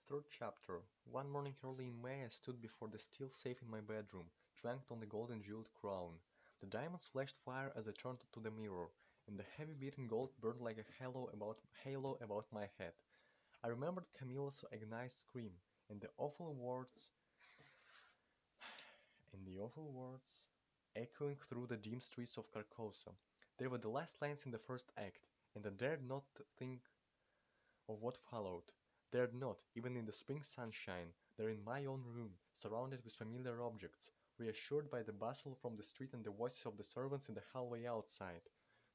Third chapter. One morning early in May, I stood before the steel safe in my bedroom, tranked on the golden jeweled crown. The diamonds flashed fire as I turned to the mirror, and the heavy beaten gold burned like a halo about my head. I remembered Camilla's agonized scream, and the awful words, and the awful words echoing through the dim streets of Carcosa. They were the last lines in the first act, and I dared not think of what followed. Dared not, even in the spring sunshine, there in my own room, surrounded with familiar objects, reassured by the bustle from the street and the voices of the servants in the hallway outside.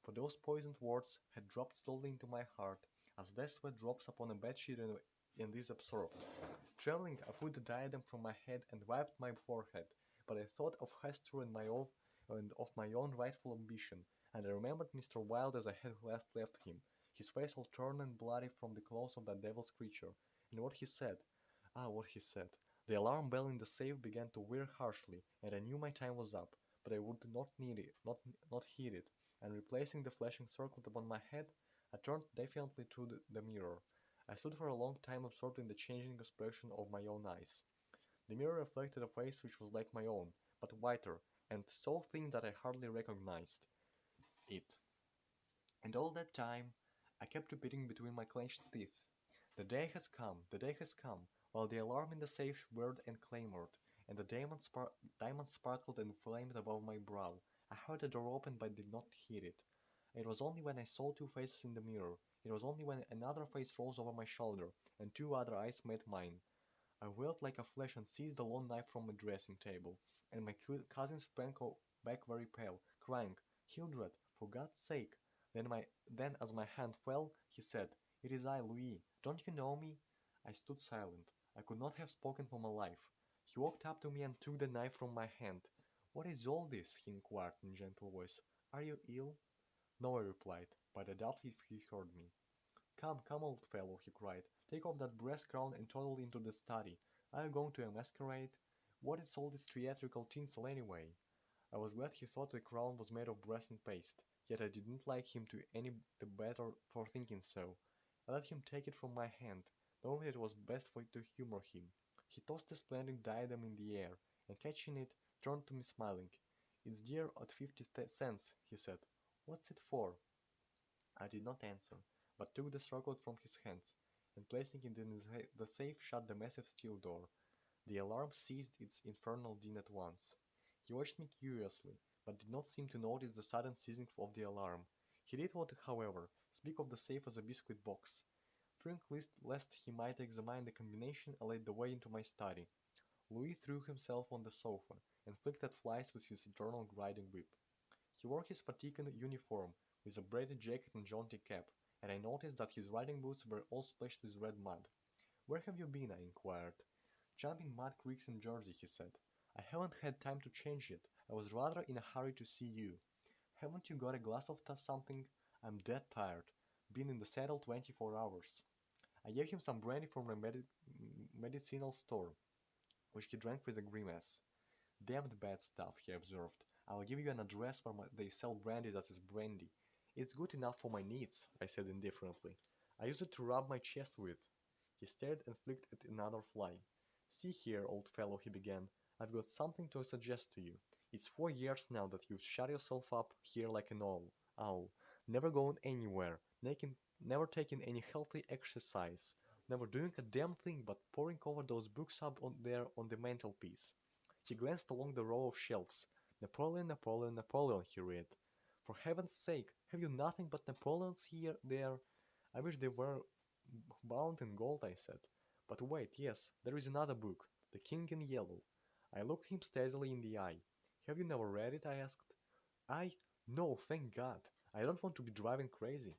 For those poisoned words had dropped slowly into my heart, as death sweat drops upon a bedsheet and is absorbed. Trembling, I put the diadem from my head and wiped my forehead, but I thought of Hester and of my own rightful ambition, and I remembered Mr. Wilde as I had last left him, his face all torn and bloody from the claws of that devil's creature, and what he said. Ah, what he said. The alarm bell in the safe began to whir harshly, and I knew my time was up, but I would not need it, not heed it, and replacing the flashing circlet upon my head, I turned defiantly to the mirror. I stood for a long time absorbed in the changing expression of my own eyes. The mirror reflected a face which was like my own, but whiter, and so thin that I hardly recognized it. And all that time I kept repeating between my clenched teeth, "The day has come, the day has come," while the alarm in the safe whirred and clamored, and the diamond sparkled and flamed above my brow. I heard the door open but did not hear it. It was only when I saw two faces in the mirror, it was only when another face rose over my shoulder, and two other eyes met mine. I wheeled like a flash and seized the long knife from my dressing table, and my cousin sprang back very pale, crying, "Hildred, for God's sake!" Then, as my hand fell, he said, "It is I, Louis. Don't you know me?" I stood silent. I could not have spoken for my life. He walked up to me and took the knife from my hand. "What is all this?" he inquired in a gentle voice. "Are you ill?" "No," I replied, but I doubt if he heard me. "Come, come, old fellow," he cried, "take off that brass crown and toddle into the study. Are you going to a masquerade? What is all this theatrical tinsel anyway?" I was glad he thought the crown was made of brass and paste, yet I didn't like him any the better for thinking so. I let him take it from my hand, knowing that it was best to humor him. He tossed the splendid diadem in the air, and catching it, turned to me smiling. "It's dear at 50 cents," he said. "What's it for?" I did not answer, but took the circlet from his hands, and placing it in the safe shut the massive steel door. The alarm ceased its infernal din at once. He watched me curiously, but did not seem to notice the sudden ceasing of the alarm. He did not, however, speak of the safe as a biscuit box. Fearing lest he might examine the combination, I led the way into my study. Louis threw himself on the sofa, and flicked at flies with his eternal riding whip. He wore his fatigued uniform, with a braided jacket and jaunty cap, and I noticed that his riding boots were all splashed with red mud. "Where have you been?" I inquired. "Jumping mud creeks in Jersey," he said. "I haven't had time to change yet. I was rather in a hurry to see you. Haven't you got a glass of something? I'm dead tired. Been in the saddle 24 hours." I gave him some brandy from a medicinal store, which he drank with a grimace. "Damned bad stuff," he observed. "I'll give you an address where they sell brandy that is brandy." "It's good enough for my needs," I said indifferently. "I use it to rub my chest with." He stared and flicked at another fly. "See here, old fellow," he began, "I've got something to suggest to you. It's 4 years now that you've shut yourself up here like an owl, never going anywhere, never taking any healthy exercise, never doing a damn thing but poring over those books up on there on the mantelpiece." He glanced along the row of shelves. "Napoleon, Napoleon, Napoleon," he read. "For heaven's sake, have you nothing but Napoleons here, there?" "I wish they were bound in gold," I said. "But wait, yes, there is another book, The King in Yellow." I looked him steadily in the eye. "Have you never read it?" I asked. "I? No, thank God. I don't want to be driving crazy."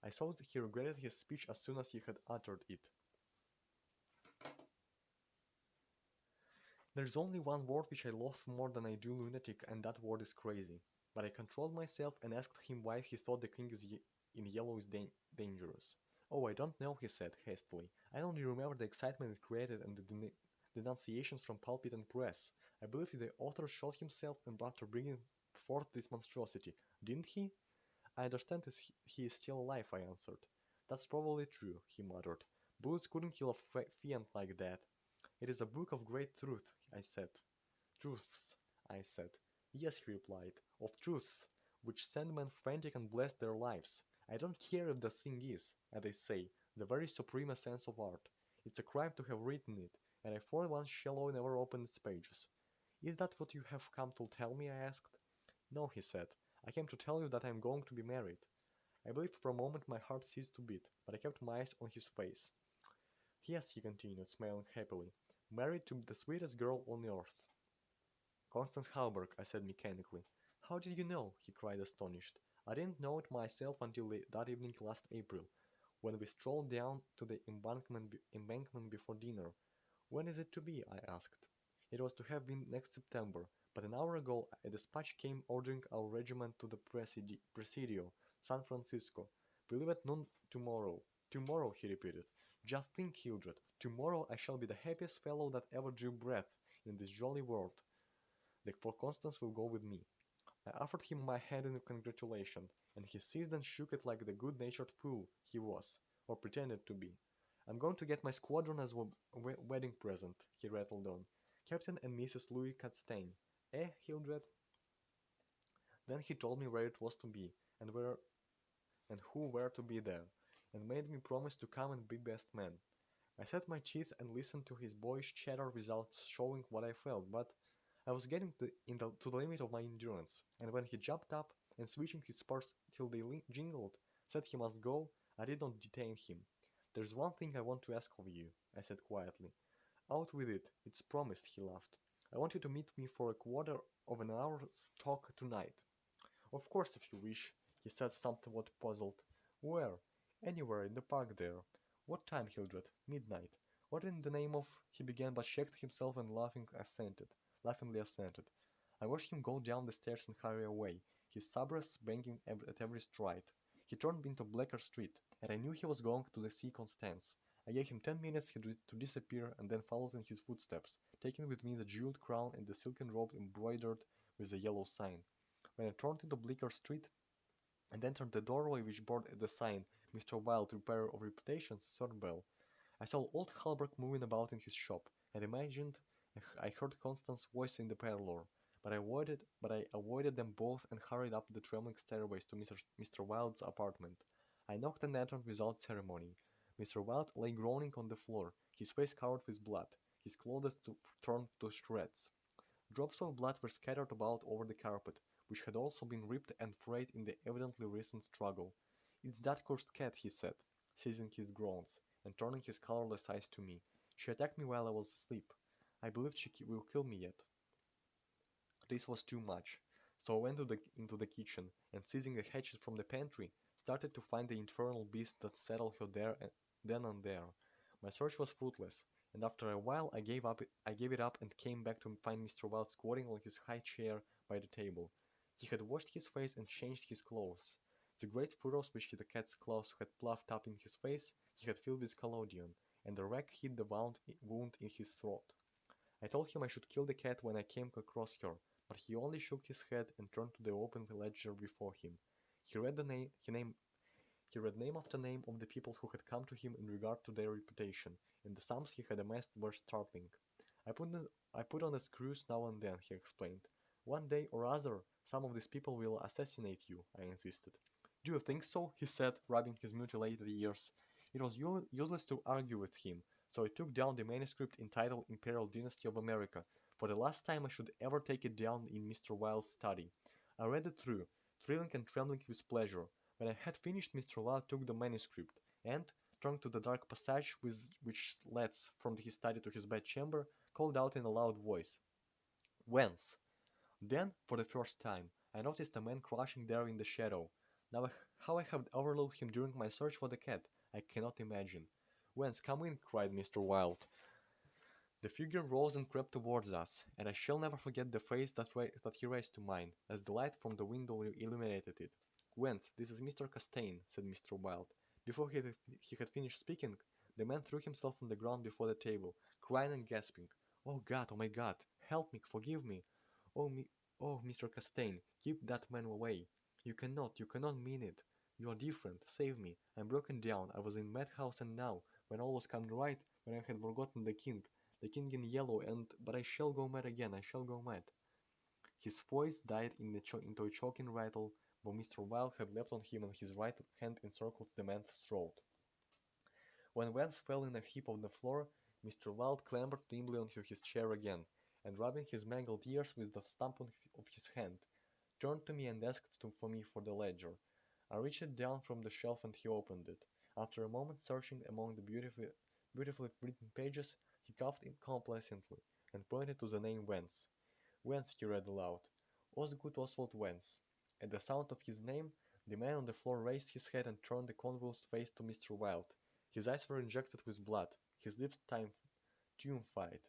I saw that he regretted his speech as soon as he had uttered it. "There's only one word which I loathe more than I do lunatic, and that word is crazy." But I controlled myself and asked him why he thought the king in yellow is dangerous. "Oh, I don't know," he said hastily. "I only remember the excitement it created and the denunciations from pulpit and press. I believe the author shot himself and after bringing forth this monstrosity. Didn't he?" "I understand he is still alive," I answered. "That's probably true," he muttered. Bullets couldn't kill a fiend like that. It is a book of great truth, I said. Truths, I said. Yes, he replied, of truths, which send men frantic and bless their lives. I don't care if the thing is, as they say, the very supreme essence of art. It's a crime to have written it, and I for one shall never open its pages. Is that what you have come to tell me? I asked. No, he said. I came to tell you that I am going to be married. I believed for a moment my heart ceased to beat, but I kept my eyes on his face. Yes, he continued, smiling happily, married to the sweetest girl on earth. Constance Halberg, I said mechanically. How did you know? He cried, astonished. I didn't know it myself until that evening last April, when we strolled down to the embankment before dinner. When is it to be? I asked. It was to have been next September, but an hour ago a dispatch came ordering our regiment to the Presidio, San Francisco. We leave at noon tomorrow. Tomorrow, he repeated. Just think, Hildred. Tomorrow I shall be the happiest fellow that ever drew breath in this jolly world. For Constance will go with me. I offered him my hand in congratulation, and he seized and shook it like the good-natured fool he was, or pretended to be. I'm going to get my squadron as a wedding present, he rattled on. Captain and Mrs. Louis Castaigne. Eh, Hildred? Then he told me where it was to be, and where and who were to be there, and made me promise to come and be best man. I set my teeth and listened to his boyish chatter without showing what I felt, but I was getting to the limit of my endurance, and when he jumped up and switching his spurs till they jingled, said he must go, I did not detain him. There's one thing I want to ask of you, I said quietly. Out with it, it's promised, he laughed. I want you to meet me for a quarter of an hour's talk tonight. Of course, if you wish, he said somewhat puzzled. Where? Anywhere in the park there. What time, Hildred? Midnight. What in the name of... He began but checked himself and laughingly assented. I watched him go down the stairs and hurry away, his sabrés banging at every stride. He turned into Bleecker Street, and I knew he was going to see Constance. I gave him 10 minutes to disappear and then followed in his footsteps, taking with me the jeweled crown and the silken robe embroidered with the yellow sign. When I turned into Bleecker Street and entered the doorway which bore the sign Mr. Wilde, Repairer of Reputations, third bell, I saw old Halberg moving about in his shop, and imagined I heard Constance's voice in the parlor, but I avoided them both and hurried up the trembling stairways to Mr. Wilde's apartment. I knocked and entered without ceremony. Mr. Wilde lay groaning on the floor, his face covered with blood, his clothes torn to shreds. Drops of blood were scattered about over the carpet, which had also been ripped and frayed in the evidently recent struggle. It's that cursed cat, he said, ceasing his groans, and turning his colorless eyes to me. She attacked me while I was asleep. I believe she will kill me yet. This was too much, so I went into the kitchen, and seizing a hatchet from the pantry, started to find the infernal beast that settled her there and then and there. My search was fruitless, and after a while I gave it up and came back to find Mr. Wilde squatting on his high chair by the table. He had washed his face and changed his clothes. The great furrows which the cat's claws had ploughed up in his face he had filled with collodion, and the rag hid the wound in his throat. I told him I should kill the cat when I came across her, but he only shook his head and turned to the open ledger before him. He read name after name of the people who had come to him in regard to their reputation, and the sums he had amassed were startling. I put on the screws now and then, he explained. One day or other, some of these people will assassinate you, I insisted. Do you think so? He said, rubbing his mutilated ears. It was useless to argue with him, so I took down the manuscript entitled Imperial Dynasty of America, for the last time I should ever take it down in Mr. Wilde's study. I read it through, thrilling and trembling with pleasure. When I had finished, Mr. Wilde took the manuscript, and, turning to the dark passage which leads from his study to his bedchamber, called out in a loud voice, Whence? Then, for the first time, I noticed a man crouching there in the shadow. Now, how I have overlooked him during my search for the cat, I cannot imagine. Whence, come in, cried Mr. Wilde. The figure rose and crept towards us, and I shall never forget the face that he raised to mine, as the light from the window illuminated it. Whence, this is Mr. Castaigne, said Mr. Wilde. Before he had finished speaking, the man threw himself on the ground before the table, crying and gasping. Oh God, oh my God, help me, forgive me. Oh, oh, Mr. Castaigne, keep that man away. You cannot mean it. You are different, save me. I'm broken down, I was in madhouse and now, when all was coming right, when I had forgotten the king in yellow, and but I shall go mad again, I shall go mad. His voice died into a choking rattle, but Mr. Wilde had leapt on him and his right hand encircled the man's throat. When Vance fell in a heap on the floor, Mr. Wilde clambered nimbly onto his chair again, and rubbing his mangled ears with the stump of his hand, turned to me and asked for me for the ledger. I reached it down from the shelf and he opened it. After a moment searching among the beautifully written pages, he coughed complacently and pointed to the name Vance. Vance, he read aloud. Osgood Oswald Vance. At the sound of his name, the man on the floor raised his head and turned a convulsed face to Mr. Wilde. His eyes were injected with blood, his lips tumefied.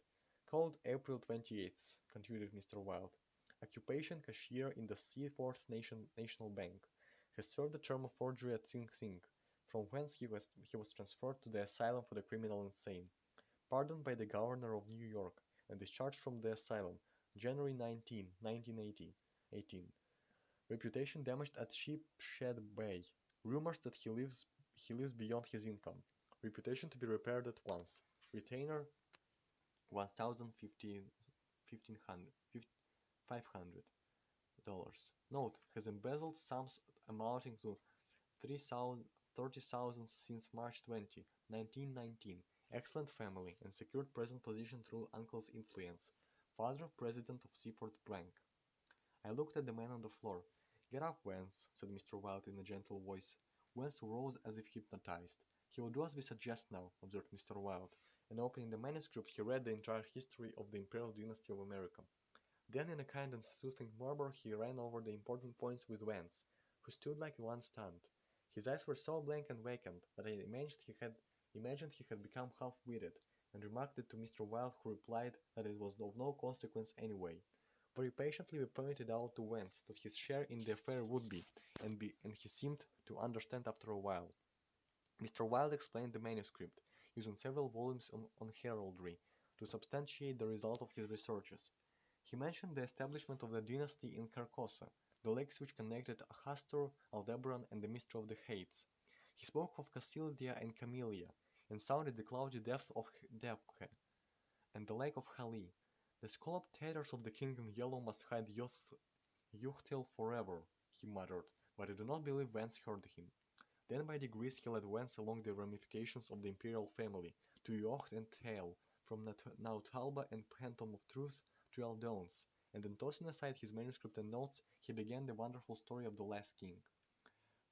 Called April 28th, continued Mr. Wilde. Occupation cashier in the Seaforth National Bank. Has served a term of forgery at Sing Sing, from whence he was transferred to the asylum for the criminal insane. Pardoned by the governor of New York and discharged from the asylum January 19, 1918. Reputation damaged at Sheepshead Bay. Rumors that he lives beyond his income. Reputation to be repaired at once. Retainer 1,050 $1,500 $500. Note, has embezzled sums amounting to 30,000 since March 20, 1919. Excellent family and secured present position through uncle's influence. Father president of Seaford Bank. I looked at the man on the floor. Get up, Vance, said Mr. Wilde in a gentle voice. Vance rose as if hypnotized. He will do as we suggest now, observed Mr. Wilde, and opening the manuscript he read the entire history of the Imperial Dynasty of America. Then in a kind and soothing murmur he ran over the important points with Vance, who stood like one stunned. His eyes were so blank and vacant that I imagined he had become half-witted, and remarked it to Mr. Wilde, who replied that it was of no consequence anyway. Very patiently we pointed out to Vance that his share in the affair would be, and he seemed to understand after a while. Mr. Wilde explained the manuscript, using several volumes on heraldry, to substantiate the result of his researches. He mentioned the establishment of the dynasty in Carcosa, the lakes which connected Hastur, Aldebaran, and the Mystery of the Heights. He spoke of Cassildia and Camellia, and sounded the cloudy depth of Depke, and the lake of Hali. The scalloped tatters of the king in yellow must hide Yuchtil forever, he muttered, but I do not believe Vance heard him. Then by degrees he led Vance along the ramifications of the imperial family, to Yocht and Tail, from Nauthalba and Phantom of Truth to Aldons, and then tossing aside his manuscript and notes, he began the wonderful story of the last king.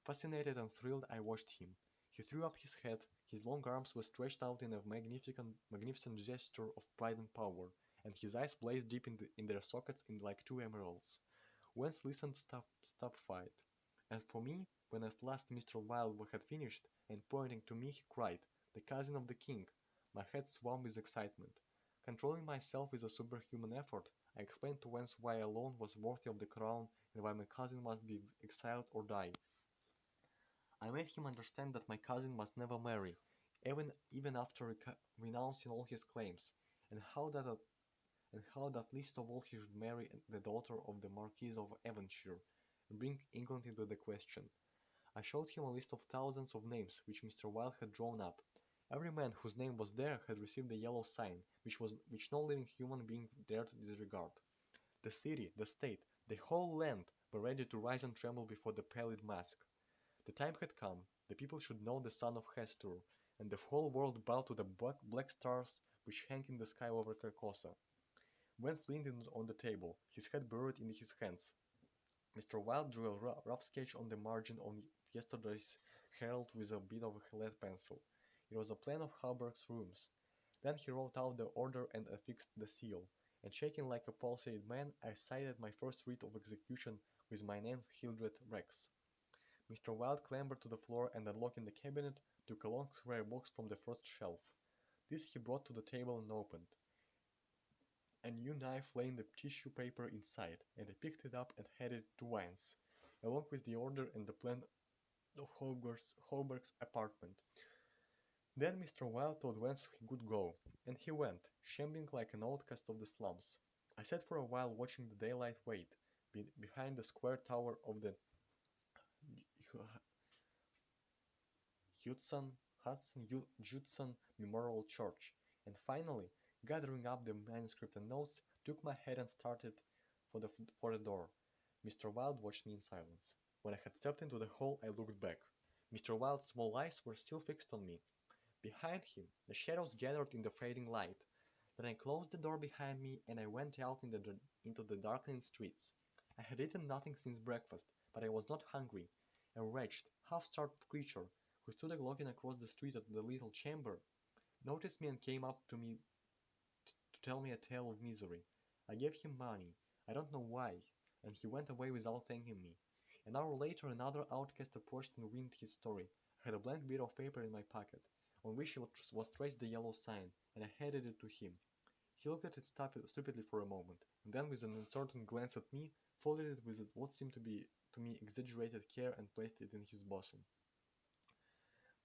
Fascinated and thrilled, I watched him. He threw up his head, his long arms were stretched out in a magnificent gesture of pride and power, and his eyes blazed deep in their sockets like two emeralds. Vance listened stupefied. As for me, when at last Mr. Wilde had finished, and pointing to me, he cried, "The cousin of the king!" My head swam with excitement. Controlling myself with a superhuman effort, I explained to Vance why I alone was worthy of the crown, and why my cousin must be exiled or die. I made him understand that my cousin must never marry, even after renouncing all his claims, and how that least of all he should marry the daughter of the Marquis of Devonshire, and bring England into the question. I showed him a list of thousands of names which Mr. Wilde had drawn up. Every man whose name was there had received the yellow sign, which no living human being dared disregard. The city, the state, the whole land were ready to rise and tremble before the pallid mask. The time had come, the people should know the son of Hastur, and the whole world bowed to the black stars which hang in the sky over Carcosa. Vance leaned on the table, his head buried in his hands. Mr. Wilde drew a rough sketch on the margin of yesterday's Herald with a bit of a lead pencil. It was a plan of Halberg's rooms. Then he wrote out the order and affixed the seal, and shaking like a palsied man, I cited my first writ of execution with my name Hildred Rex. Mr. Wilde clambered to the floor and unlocking the cabinet, took a long square box from the first shelf. This he brought to the table and opened. A new knife lay in the tissue paper inside, and I picked it up and handed it to Vance, along with the order and the plan of Halberg's apartment. Then Mr. Wilde told Vance he could go, and he went, shambling like an outcast of the slums. I sat for a while watching the daylight wait, behind the square tower of the Hudson Judson Memorial Church, and finally, gathering up the manuscript and notes, took my head and started for the door. Mr. Wilde watched me in silence. When I had stepped into the hall, I looked back. Mr. Wilde's small eyes were still fixed on me. Behind him, the shadows gathered in the fading light. Then I closed the door behind me and I went out into the darkening streets. I had eaten nothing since breakfast, but I was not hungry. A wretched, half-starved creature who stood looking across the street at the little chamber noticed me and came up to me to tell me a tale of misery. I gave him money, I don't know why, and he went away without thanking me. An hour later, another outcast approached and whined his story. I had a blank bit of paper in my pocket, on which was traced the yellow sign, and I handed it to him. He looked at it stupidly for a moment, and then, with an uncertain glance at me, folded it with what seemed to be to me exaggerated care and placed it in his bosom.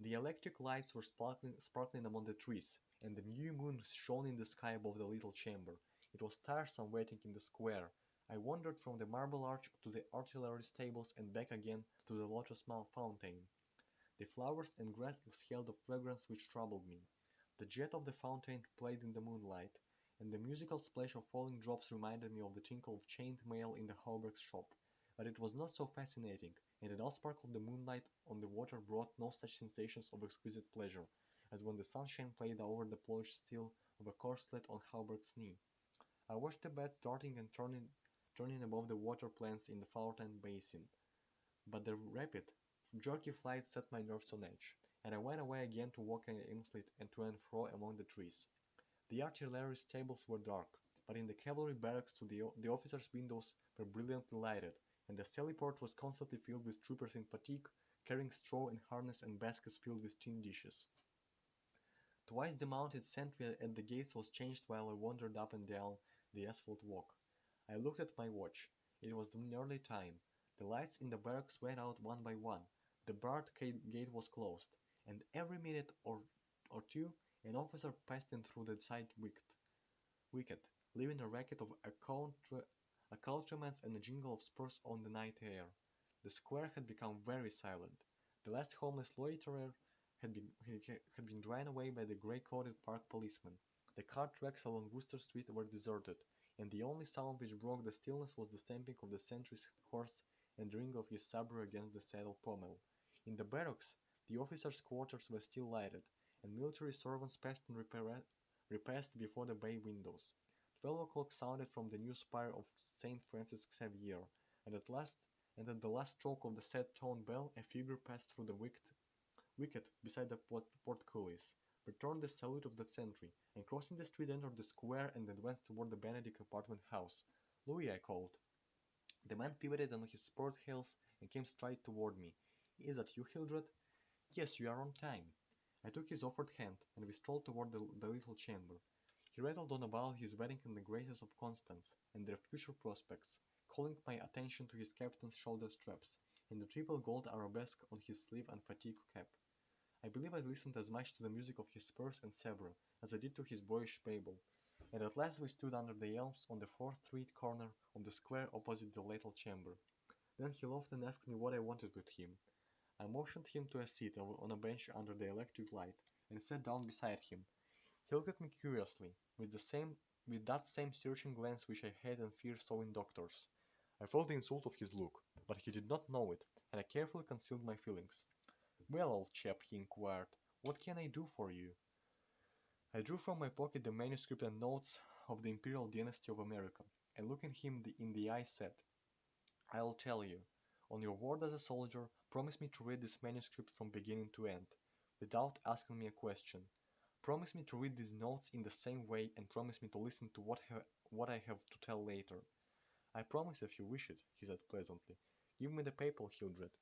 The electric lights were sparkling among the trees, and the new moon shone in the sky above the little chamber. It was tiresome waiting in the square. I wandered from the Marble Arch to the artillery stables and back again to the Lotus Mouth fountain. The flowers and grass exhaled a fragrance which troubled me. The jet of the fountain played in the moonlight, and the musical splash of falling drops reminded me of the tinkle of chained mail in the Hauberg's shop. But it was not so fascinating, and the dull sparkle of the moonlight on the water brought no such sensations of exquisite pleasure as when the sunshine played over the polished steel of a corselet on Hauberg's knee. I watched the bats darting and turning above the water plants in the fountain basin, but the rapid, jerky flight set my nerves on edge, and I went away again to walk aimlessly and to and fro among the trees. The artillery stables were dark, but in the cavalry barracks the officers' windows were brilliantly lighted, and the sallyport was constantly filled with troopers in fatigue, carrying straw and harness and baskets filled with tin dishes. Twice the mounted sentry at the gates was changed while I wandered up and down the asphalt walk. I looked at my watch. It was nearly time. The lights in the barracks went out one by one. The barred gate was closed, and every minute or two an officer passed in through the side wicket, leaving a racket of accoutrements and a jingle of spurs on the night air. The square had become very silent. The last homeless loiterer had been driven away by the grey-coated park policeman. The cart tracks along Wooster Street were deserted, and the only sound which broke the stillness was the stamping of the sentry's horse and the ring of his sabre against the saddle pommel. In the barracks, the officers' quarters were still lighted, and military servants passed and repassed before the bay windows. 12 o'clock sounded from the new spire of St. Francis Xavier, and at the last stroke of the sad-toned bell, a figure passed through the wicket beside the portcullis, returned the salute of the sentry, and crossing the street entered the square and advanced toward the Benedict apartment house. "Louis," I called. The man pivoted on his spurred heels and came straight toward me. "Is that you, Hildred?" "Yes, you are on time." I took his offered hand, and we strolled toward the little chamber. He rattled on about his wedding and the graces of Constance, and their future prospects, calling my attention to his captain's shoulder straps, and the triple gold arabesque on his sleeve and fatigue cap. I believe I listened as much to the music of his spurs and sabre as I did to his boyish babble, and at last we stood under the elms on the Fourth Street corner of the square opposite the little chamber. Then he laughed and asked me what I wanted with him. I motioned him to a seat on a bench under the electric light, and sat down beside him. He looked at me curiously, with that same searching glance which I hate and fear so in doctors. I felt the insult of his look, but he did not know it, and I carefully concealed my feelings. "Well, old chap," he inquired, "what can I do for you?" I drew from my pocket the manuscript and notes of the Imperial Dynasty of America, and looking him in the eye said, "I'll tell you. On your word as a soldier, promise me to read this manuscript from beginning to end, without asking me a question. Promise me to read these notes in the same way, and promise me to listen to what I have to tell later." "I promise if you wish it," he said pleasantly. "Give me the paper, Hildred."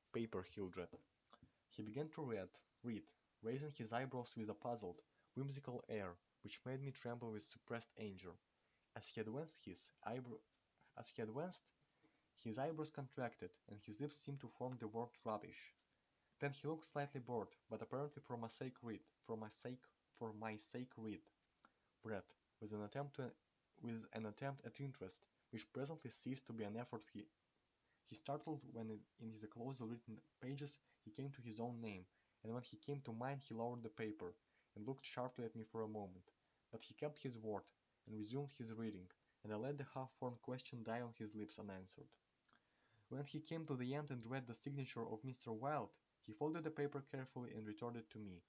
He began to read, raising his eyebrows with a puzzled, whimsical air, which made me tremble with suppressed anger. As he advanced, his eyebrows contracted, and his lips seemed to form the word "rubbish." Then he looked slightly bored, but apparently for my sake read. Read, with an attempt at interest, which presently ceased to be an effort. He startled when in his closely written pages he came to his own name, and when he came to mine he lowered the paper, and looked sharply at me for a moment. But he kept his word, and resumed his reading, and I let the half-formed question die on his lips unanswered. When he came to the end and read the signature of Mr. Wilde, he folded the paper carefully and returned it to me.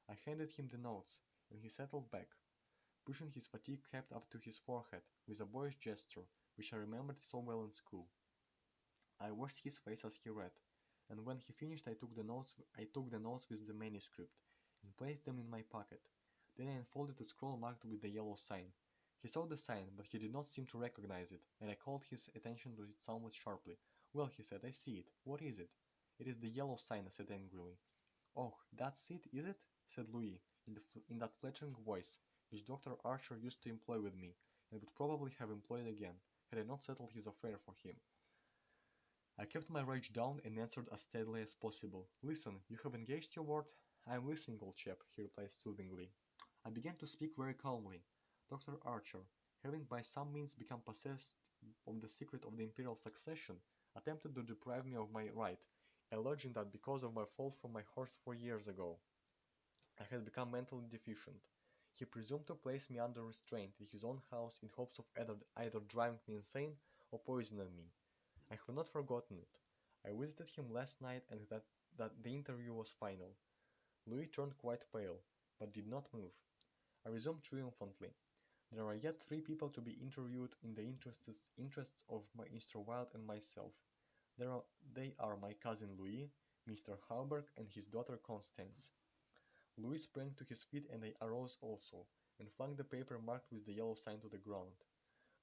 I handed him the notes, and he settled back, pushing his fatigue cap up to his forehead with a boyish gesture which I remembered so well in school. I watched his face as he read, and when he finished I took the notes with the manuscript and placed them in my pocket. Then I unfolded a scroll marked with the yellow sign. He saw the sign, but he did not seem to recognize it, and I called his attention to it somewhat sharply. "Well," he said, "I see it. What is it?" "It is the yellow sign," I said angrily. "Oh, that's it, is it?" said Louis, in that flattering voice which Dr. Archer used to employ with me, and would probably have employed again, had I not settled his affair for him. I kept my rage down and answered as steadily as possible. "Listen, you have engaged your word?" "I am listening, old chap," he replied soothingly. I began to speak very calmly. "Dr. Archer, having by some means become possessed of the secret of the imperial succession, attempted to deprive me of my right, alleging that because of my fall from my horse 4 years ago, I had become mentally deficient. He presumed to place me under restraint in his own house in hopes of either driving me insane or poisoning me. I have not forgotten it. I visited him last night and that the interview was final." Louis turned quite pale, but did not move. I resumed triumphantly. "There are yet 3 people to be interviewed in the interests of Mr. Wilde and myself. They are my cousin Louis, Mr. Hauberg, and his daughter Constance." Louis sprang to his feet and I arose also, and flung the paper marked with the yellow sign to the ground.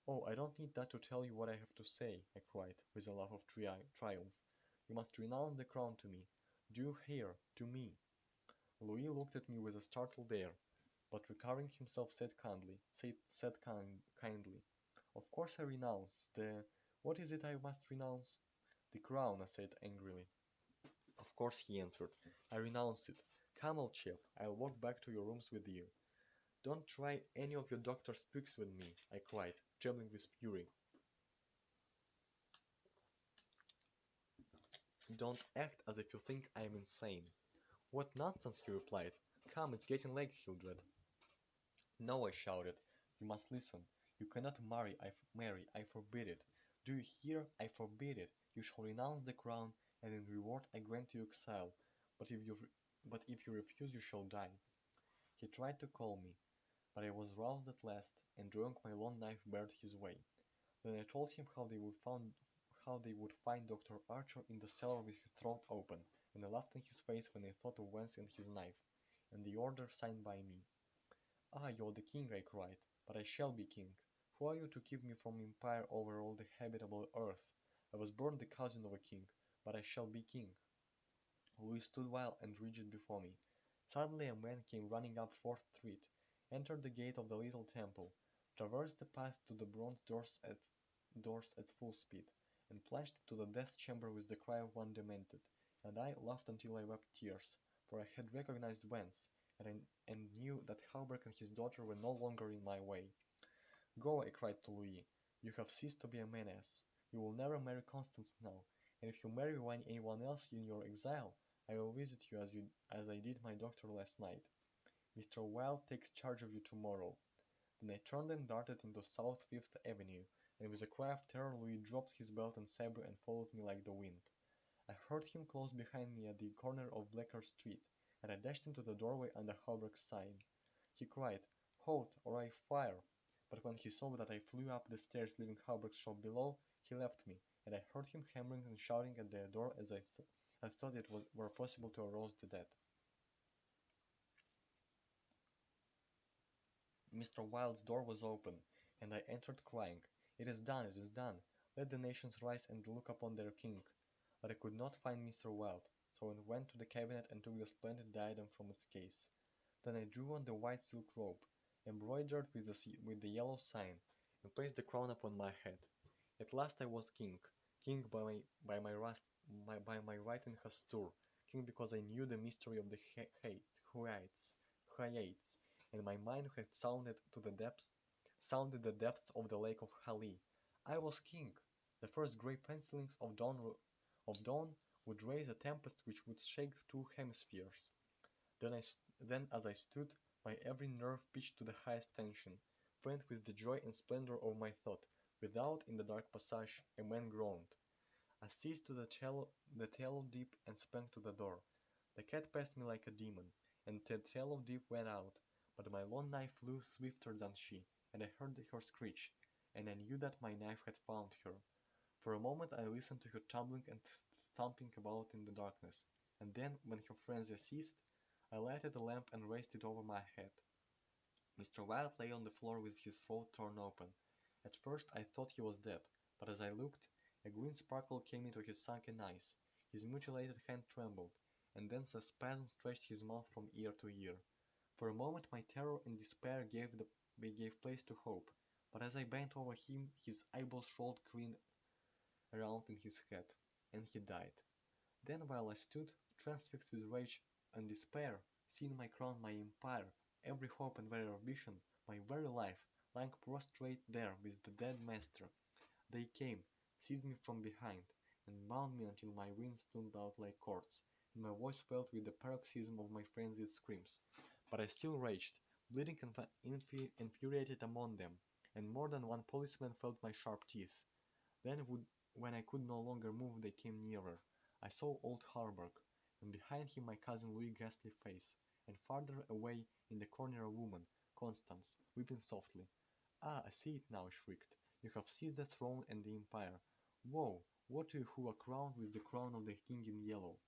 "Oh, I don't need that to tell you what I have to say," I cried, with a laugh of triumph. "You must renounce the crown to me. Do you hear? To me." Louis looked at me with a startled air, but recovering himself said kindly, "Of course I renounce. What is it I must renounce?" "The crown," I said angrily. "Of course," he answered, "I renounce it. Come, old chap, I'll walk back to your rooms with you." "Don't try any of your doctor's tricks with me," I cried, trembling with fury. "Don't act as if you think I am insane." "What nonsense," he replied. "Come, it's getting late, Hildred." "No," I shouted. "You must listen. You cannot marry. I forbid it. Do you hear? I forbid it. You shall renounce the crown, and in reward I grant you exile. But if you refuse, you shall die." He tried to call me, but I was roused at last, and drawing my long knife barred his way. Then I told him how they would find Dr. Archer in the cellar with his throat open, and I laughed in his face when I thought of Vance and his knife, and the order signed by me. "Ah, you're the king," I cried, "but I shall be king. Who are you to keep me from empire over all the habitable earth? I was born the cousin of a king, but I shall be king." Louis stood wild and rigid before me. Suddenly a man came running up 4th Street, entered the gate of the little temple, traversed the path to the bronze doors at full speed, and plunged into the death chamber with the cry of one demented, and I laughed until I wept tears, for I had recognized Vance, and knew that Hauberg and his daughter were no longer in my way. "Go," I cried to Louis. "You have ceased to be a menace. You will never marry Constance now, and if you marry anyone else in your exile, I will visit you as I did my doctor last night. Mr. Wilde takes charge of you tomorrow." Then I turned and darted into South Fifth Avenue, and with a cry of terror Louis dropped his belt and sabre and followed me like the wind. I heard him close behind me at the corner of Bleecker Street, and I dashed into the doorway under Hauberg's sign. He cried, "Halt, or I fire!" But when he saw that I flew up the stairs leaving Hauberg's shop below, he left me, and I heard him hammering and shouting at the door as I thought it were possible to arouse the dead. Mr. Wilde's door was open, and I entered crying, "It is done, it is done! Let the nations rise and look upon their king." But I could not find Mr. Wilde, so I went to the cabinet and took the splendid diadem from its case. Then I drew on the white silk robe, embroidered with the yellow sign, and placed the crown upon my head. At last I was king, king by my right in Hastur, king because I knew the mystery of the Huayites, and my mind had sounded the depths of the lake of Hali. I was king. The first grey pencilings of dawn would raise a tempest which would shake 2 hemispheres. Then, as I stood, my every nerve pitched to the highest tension, faint with the joy and splendor of my thought, without, in the dark passage, a man groaned. I seized to the tail of Deep and sprang to the door. The cat passed me like a demon, and the tail of Deep went out, but my long knife flew swifter than she, and I heard her screech, and I knew that my knife had found her. For a moment I listened to her tumbling and thumping about in the darkness, and then, when her frenzy ceased, I lighted a lamp and raised it over my head. Mr. Wilde lay on the floor with his throat torn open. At first I thought he was dead, but as I looked, a green sparkle came into his sunken eyes, his mutilated hand trembled, and then a spasm stretched his mouth from ear to ear. For a moment my terror and despair gave place to hope, but as I bent over him, his eyeballs rolled clean around in his head, and he died. Then, while I stood, transfixed with rage and despair, seeing my crown, my empire, every hope and very ambition, my very life, lying prostrate there with the dead master, they came, seized me from behind, and bound me until my wings stood out like cords, and my voice fell with the paroxysm of my frenzied screams. But I still raged, bleeding and infuriated among them, and more than one policeman felt my sharp teeth. Then, when I could no longer move, they came nearer. I saw old Harburg, and behind him my cousin Louis' ghastly face, and farther away in the corner a woman, Constance, weeping softly. "Ah, I see it now," she shrieked. "You have seized the throne and the empire. Woe! Woe to you who are crowned with the crown of the king in yellow.